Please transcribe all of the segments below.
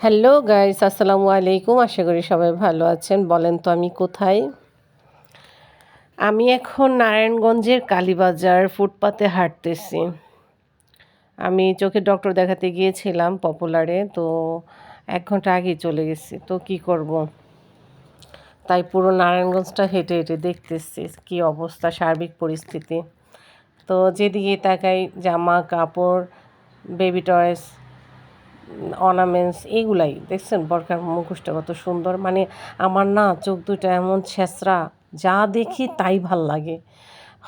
Hello guys, আসসালামু আলাইকুম। আশা করি সবাই ভালো আছেন। বলেন তো আমি কোথায়? আমি এখন নারায়ণগঞ্জের কালীবাজার ফুটপাতে হাঁটতেছি। আমি চোখের ডক্টর দেখাতে গিয়েছিলাম পপুলারে, তো ১ ঘন্টা আগেই চলে গেছি। তো কি করব? তাই পুরো নারায়ণগঞ্জটা হেঁটে হেঁটে দেখতেছি কী অবস্থা, সার্বিক পরিস্থিতি। তো যেদিকে তাকাই জামা কাপড়, বেবি টয়স, অর্নামেন্টস এগুলাই দেখছেন। বরকার মুখোশটা কত সুন্দর, মানে আমার না চোখ দুটো এমন ছেঁচড়া, যা দেখি তাই ভাল লাগে।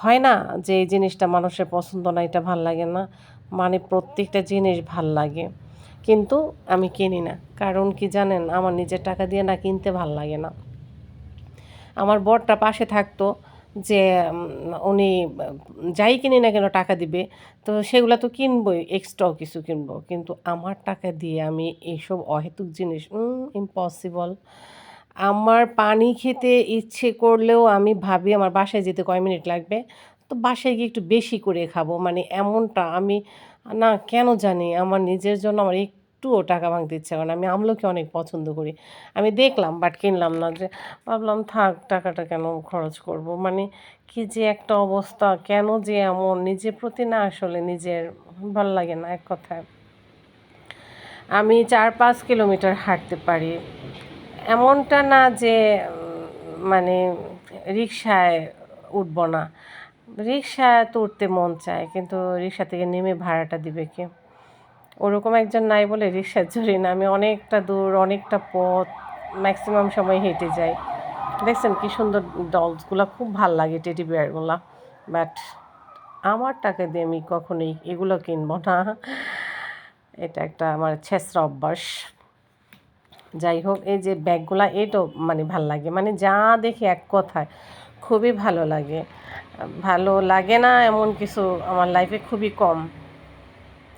হয় না যে এই জিনিসটা মানুষের পছন্দ না, এটা ভাল লাগে না, মানে প্রত্যেকটা জিনিস ভাল লাগে, কিন্তু আমি কিনি না। কারণ কি জানেন, আমার নিজের টাকা দিয়ে না কিনতে ভাল লাগে না। আমার বরটা পাশে থাকতো যে উনি যাই কিনি না কেন টাকা দিবে, তো সেগুলো তো কিনবই, এক্সট্রাও কিছু কিনবো, কিন্তু আমার টাকা দিয়ে আমি এইসব অহেতুক জিনিস ইম্পসিবল। আমার পানি খেতে ইচ্ছে করলেও আমি ভাবি আমার বাসায় যেতে কয় মিনিট লাগবে, তো বাসায় গিয়ে একটু বেশি করে খাবো, মানে এমনটা আমি না কেন জানি আমার নিজের জন্য আমার একটুও টাকা ভাঙতে ইচ্ছে করে না। আমি আমলকি অনেক পছন্দ করি, আমি দেখলাম বাট কিনলাম না, যে ভাবলাম থাক টাকাটা কেন খরচ করব, মানে কি যে একটা অবস্থা, কেন যে এমন নিজের প্রতি না, আসলে নিজের ভালো লাগে না এক কথায়। আমি ৪-৫ কিলোমিটার হাঁটতে পারি, এমনটা না যে মানে রিকশায় উঠবো না। রিকশায় তো উঠতে মন চায়, কিন্তু রিকশা থেকে নেমে ভাড়াটা দিবে কে? ওরকম একজন নাই বলে রিকশায় চড়ি না। আমি অনেকটা দূর, অনেকটা পথ ম্যাক্সিমাম সময় হেঁটে যাই। দেখছেন কি সুন্দর ডলসগুলো, খুব ভাল লাগে টেডি বিয়ারগুলো, বাট আমার টাকা দিয়ে আমি কখনোই এগুলো কিনবো না। এটা একটা আমার ছেঁচড়া অভ্যাস। যাই হোক, এই যে ব্যাগগুলা, এটাও মানে ভাল লাগে, মানে যা দেখি এক কথায় খুবই ভালো লাগে। ভালো লাগে না এমন কিছু আমার লাইফে খুবই কম।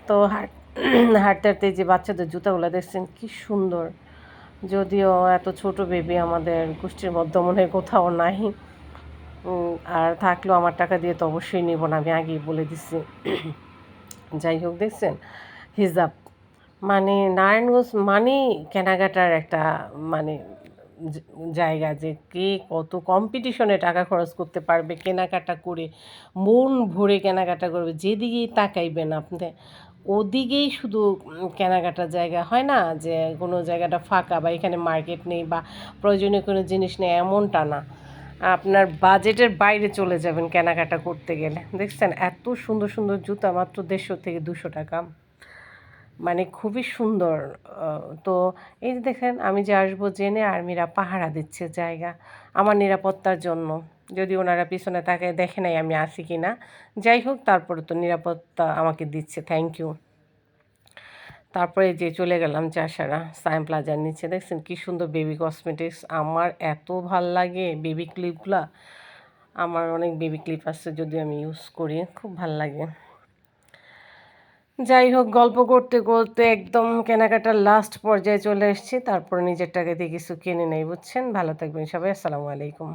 তো হাঁটতে হাঁটতে যে বাচ্চাদের জুতাগুলো দেখছেন কি সুন্দর, যদিও এত ছোট বেবি আমাদের গোষ্ঠীর মধ্যে মনে হয় কোথাও নাই, আর থাকলেও আমার টাকা দিয়ে তো অবশ্যই নেব না, আমি আগেই বলে দিচ্ছি। যাই হোক, দেখছেন হিজাব, মানে নারায়ণগঞ্জ মানেই কেনাকাটার একটা মানে জায়গা, যে কে কত কম্পিটিশনে টাকা খরচ করতে পারবে কেনাকাটা করে, মন ভরে কেনাকাটা করবে, যেদিকেই তাকাইবেন আপনি ওদিকেই শুধু কেনাকাটার জায়গা। হয় না যে কোনো জায়গাটা ফাঁকা বা এখানে মার্কেট নেই বা প্রয়োজনীয় কোনো জিনিস নেই, এমনটা না। আপনার বাজেটের বাইরে চলে যাবেন কেনাকাটা করতে গেলে। দেখছেন এত সুন্দর সুন্দর জুতা, মাত্র 150 থেকে 200 টাকা, মানে খুবই সুন্দর। তো এই যে দেখেন, আমি যে আসবো জেনে আর্মিরা পাহারা দিচ্ছে জায়গা আমার নিরাপত্তার জন্য, যদি ওনারা পিছনে তাকে দেখে নাই আমি আসি কি না। যাই হোক, তারপরে তো নিরাপত্তা আমাকে দিচ্ছে, থ্যাংক ইউ। তারপরে যে চলে গেলাম চাষারা সায়েম প্লাজার নিচে, দেখছেন কি সুন্দর বেবি কসমেটিক্স, আমার এত ভাল লাগে বেবি ক্লিপগুলা। আমার অনেক বেবি ক্লিপ আছে, যদি আমি ইউজ করি, খুব ভাল লাগে। যাই হোক, গল্প করতে করতে একদম কেনাকাটার লাস্ট পর্যায়ে চলে এসেছি, তারপর নিজের টাকা দিয়ে কিছু কিনে নেই, বুঝছেন। ভালো থাকবেন সবাই, আসসালামু আলাইকুম।